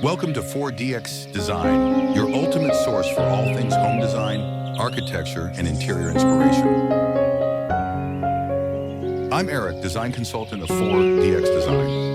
Welcome to 4DX Design, your ultimate source for all things home design, architecture, and interior inspiration. I'm Eric, design consultant of 4DX Design.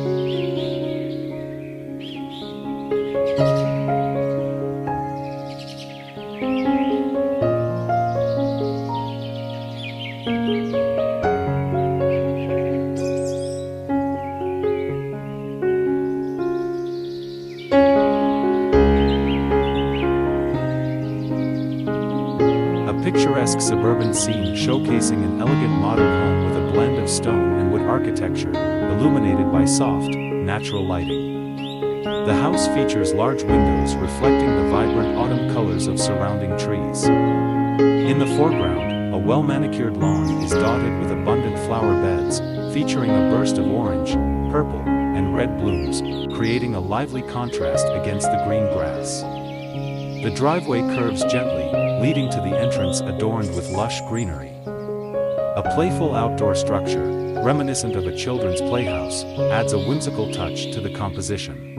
Picturesque suburban scene showcasing an elegant modern home with a blend of stone and wood architecture, illuminated by soft, natural lighting. The house features large windows reflecting the vibrant autumn colors of surrounding trees. In the foreground, a well-manicured lawn is dotted with abundant flower beds, featuring a burst of orange, purple, and red blooms, creating a lively contrast against the green grass. The driveway curves gently, leading to the entrance adorned with lush greenery. A playful outdoor structure, reminiscent of a children's playhouse, adds a whimsical touch to the composition.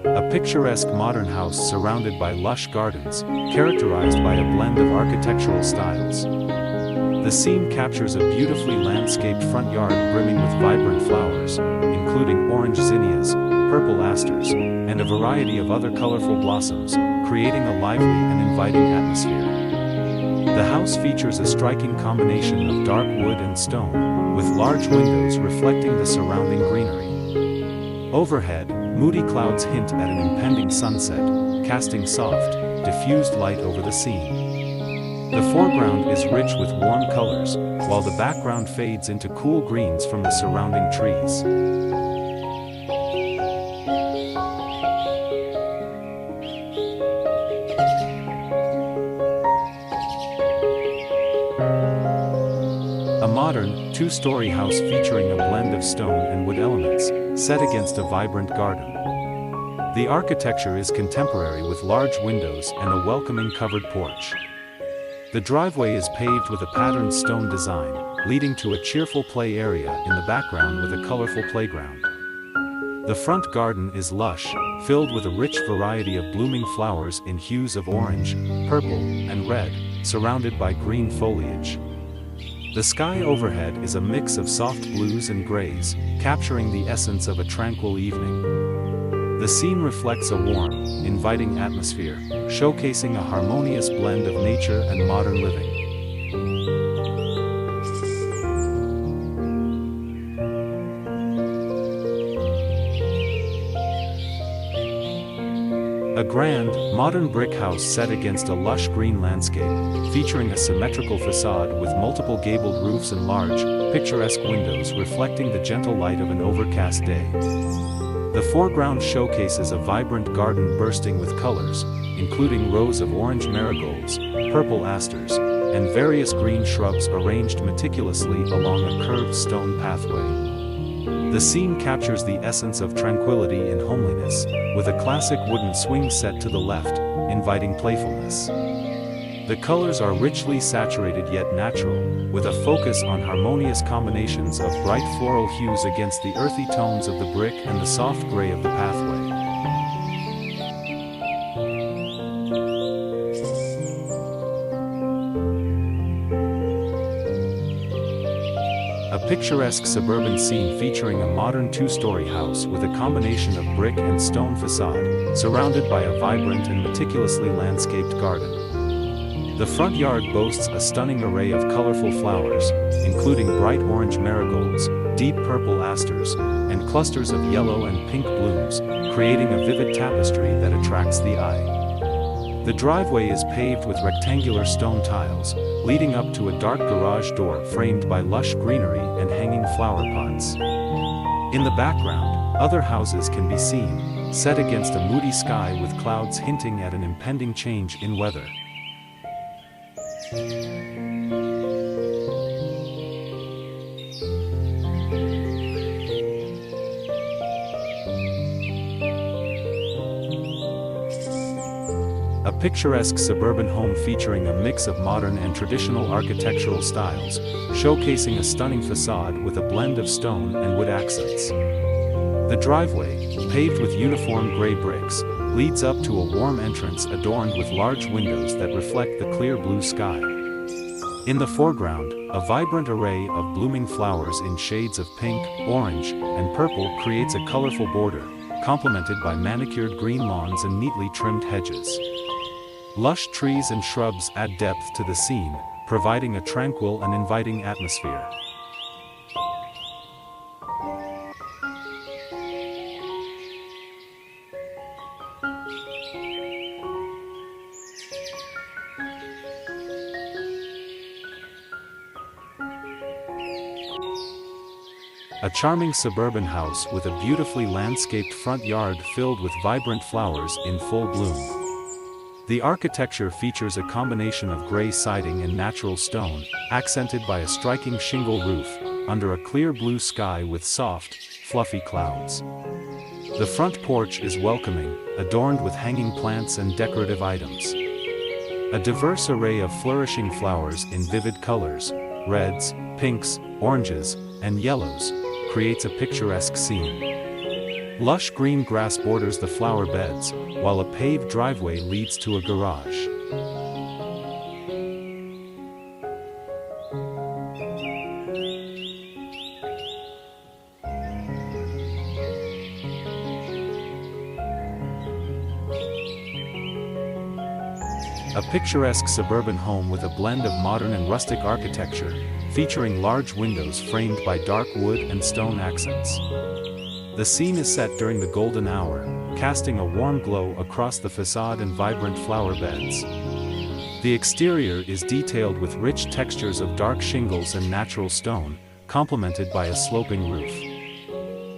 A picturesque modern house surrounded by lush gardens, characterized by a blend of architectural styles. The scene captures a beautifully landscaped front yard brimming with vibrant flowers, including orange zinnias, purple asters, and a variety of other colorful blossoms, creating a lively and inviting atmosphere. The house features a striking combination of dark wood and stone, with large windows reflecting the surrounding greenery. Overhead, moody clouds hint at an impending sunset, casting soft, diffused light over the scene. The foreground is rich with warm colors, while the background fades into cool greens from the surrounding trees. A modern, two-story house featuring a blend of stone and wood elements, set against a vibrant garden. The architecture is contemporary with large windows and a welcoming covered porch. The driveway is paved with a patterned stone design, leading to a cheerful play area in the background with a colorful playground. The front garden is lush, filled with a rich variety of blooming flowers in hues of orange, purple, and red, surrounded by green foliage. The sky overhead is a mix of soft blues and grays, capturing the essence of a tranquil evening. The scene reflects a warm, inviting atmosphere, showcasing a harmonious blend of nature and modern living. A grand, modern brick house set against a lush green landscape, featuring a symmetrical facade with multiple gabled roofs and large, picturesque windows reflecting the gentle light of an overcast day. The foreground showcases a vibrant garden bursting with colors, including rows of orange marigolds, purple asters, and various green shrubs arranged meticulously along a curved stone pathway. The scene captures the essence of tranquility and homeliness, with a classic wooden swing set to the left, inviting playfulness. The colors are richly saturated yet natural, with a focus on harmonious combinations of bright floral hues against the earthy tones of the brick and the soft gray of the pathway. A picturesque suburban scene featuring a modern two-story house with a combination of brick and stone facade, surrounded by a vibrant and meticulously landscaped garden. The front yard boasts a stunning array of colorful flowers, including bright orange marigolds, deep purple asters, and clusters of yellow and pink blooms, creating a vivid tapestry that attracts the eye. The driveway is paved with rectangular stone tiles, leading up to a dark garage door framed by lush greenery and hanging flower pots. In the background, other houses can be seen, set against a moody sky with clouds hinting at an impending change in weather. picturesque suburban home featuring a mix of modern and traditional architectural styles, showcasing a stunning facade with a blend of stone and wood accents. The driveway, paved with uniform gray bricks, leads up to a warm entrance adorned with large windows that reflect the clear blue sky. In the foreground, a vibrant array of blooming flowers in shades of pink, orange, and purple creates a colorful border, complemented by manicured green lawns and neatly trimmed hedges. Lush trees and shrubs add depth to the scene, providing a tranquil and inviting atmosphere. A charming suburban house with a beautifully landscaped front yard filled with vibrant flowers in full bloom. The architecture features a combination of gray siding and natural stone, accented by a striking shingle roof, under a clear blue sky with soft, fluffy clouds. The front porch is welcoming, adorned with hanging plants and decorative items. A diverse array of flourishing flowers in vivid colors, reds, pinks, oranges, and yellows, creates a picturesque scene. Lush green grass borders the flower beds, while a paved driveway leads to a garage. A picturesque suburban home with a blend of modern and rustic architecture, featuring large windows framed by dark wood and stone accents. The scene is set during the golden hour, casting a warm glow across the facade and vibrant flower beds. The exterior is detailed with rich textures of dark shingles and natural stone, complemented by a sloping roof.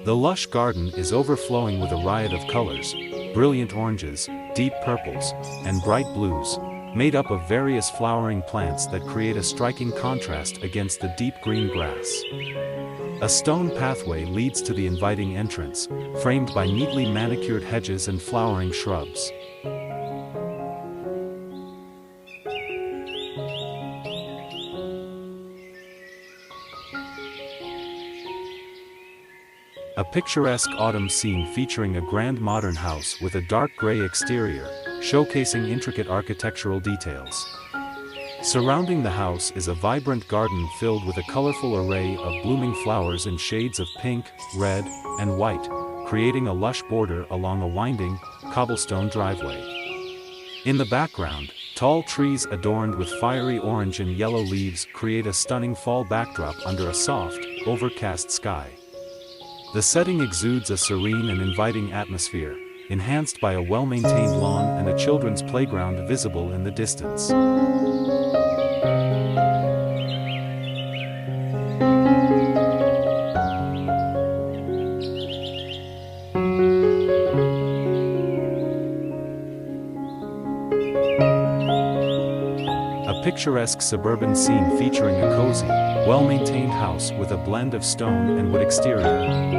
The lush garden is overflowing with a riot of colors, brilliant oranges, deep purples, and bright blues, made up of various flowering plants that create a striking contrast against the deep green grass. A stone pathway leads to the inviting entrance, framed by neatly manicured hedges and flowering shrubs. A picturesque autumn scene featuring a grand modern house with a dark gray exterior, showcasing intricate architectural details. Surrounding the house is a vibrant garden filled with a colorful array of blooming flowers in shades of pink, red, and white, creating a lush border along a winding, cobblestone driveway. In the background, tall trees adorned with fiery orange and yellow leaves create a stunning fall backdrop under a soft, overcast sky. The setting exudes a serene and inviting atmosphere, enhanced by a well-maintained lawn and a children's playground visible in the distance. A picturesque suburban scene featuring a cozy, well-maintained house with a blend of stone and wood exterior.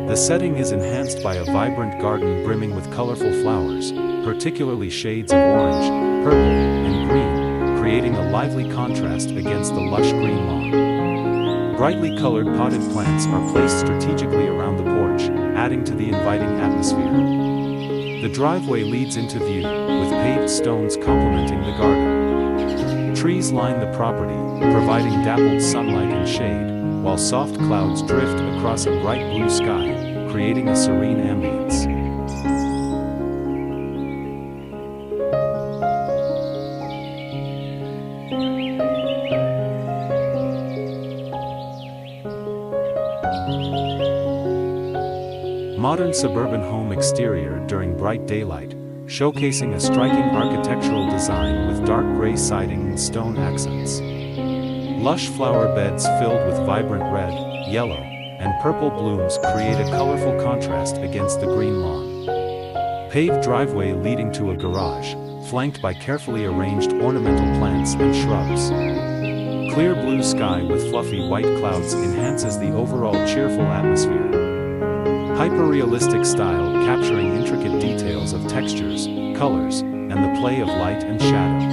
The setting is enhanced by a vibrant garden brimming with colorful flowers, particularly shades of orange, purple, and green, creating a lively contrast against the lush green lawn. Brightly colored potted plants are placed strategically around the porch, adding to the inviting atmosphere. The driveway leads into view, with paved stones complementing the garden. Trees line the property, providing dappled sunlight and shade, while soft clouds drift across a bright blue sky, creating a serene ambience. Modern suburban home exterior during bright daylight, showcasing a striking architectural design with dark gray siding and stone accents. Lush flower beds filled with vibrant red, yellow, and purple blooms create a colorful contrast against the green lawn. Paved driveway leading to a garage, flanked by carefully arranged ornamental plants and shrubs. Clear blue sky with fluffy white clouds enhances the overall cheerful atmosphere. Hyper-realistic style capturing intricate details of textures, colors, and the play of light and shadow.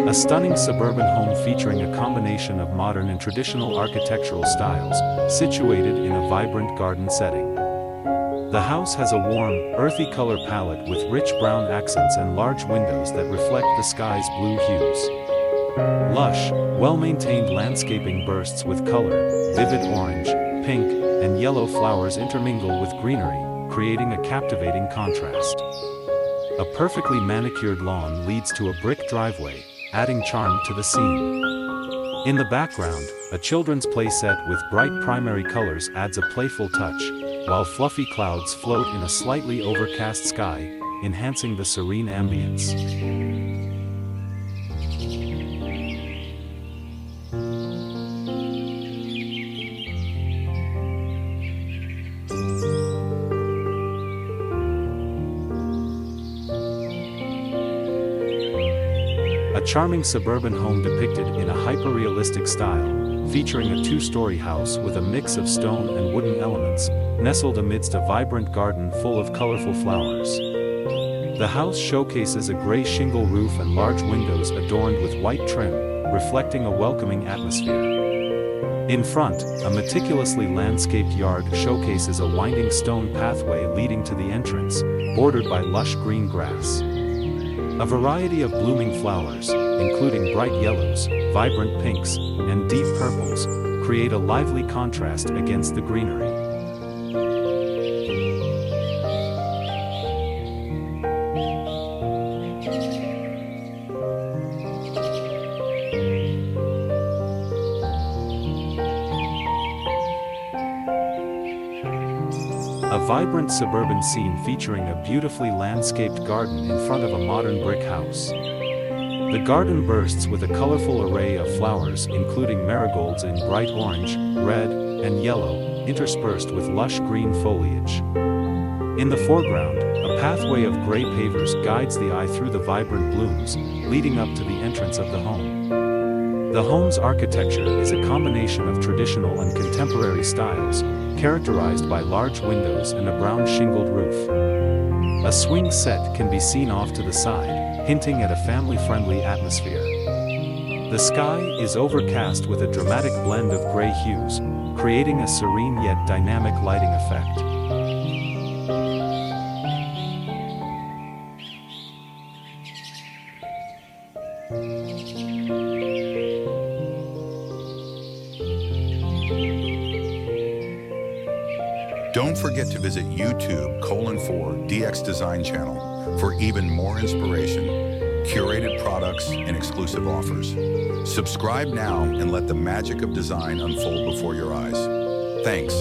A stunning suburban home featuring a combination of modern and traditional architectural styles, situated in a vibrant garden setting. The house has a warm, earthy color palette with rich brown accents and large windows that reflect the sky's blue hues. Lush, well-maintained landscaping bursts with color, vivid orange, pink, and yellow flowers intermingle with greenery, creating a captivating contrast. A perfectly manicured lawn leads to a brick driveway, adding charm to the scene. In the background, a children's play set with bright primary colors adds a playful touch, while fluffy clouds float in a slightly overcast sky, enhancing the serene ambience. A charming suburban home depicted in a hyper-realistic style, featuring a two-story house with a mix of stone and wooden elements, nestled amidst a vibrant garden full of colorful flowers. The house showcases a gray shingle roof and large windows adorned with white trim, reflecting a welcoming atmosphere. In front, a meticulously landscaped yard showcases a winding stone pathway leading to the entrance, bordered by lush green grass. A variety of blooming flowers, including bright yellows, vibrant pinks, and deep purples, create a lively contrast against the greenery. A vibrant suburban scene featuring a beautifully landscaped garden in front of a modern brick house. The garden bursts with a colorful array of flowers including marigolds in bright orange, red, and yellow, interspersed with lush green foliage. In the foreground, a pathway of gray pavers guides the eye through the vibrant blooms, leading up to the entrance of the home. The home's architecture is a combination of traditional and contemporary styles, characterized by large windows and a brown shingled roof. A swing set can be seen off to the side, hinting at a family-friendly atmosphere. The sky is overcast with a dramatic blend of gray hues, creating a serene yet dynamic lighting effect. Don't forget to visit YouTube:4DX Design channel for even more inspiration, curated products, and exclusive offers. Subscribe now and let the magic of design unfold before your eyes. Thanks.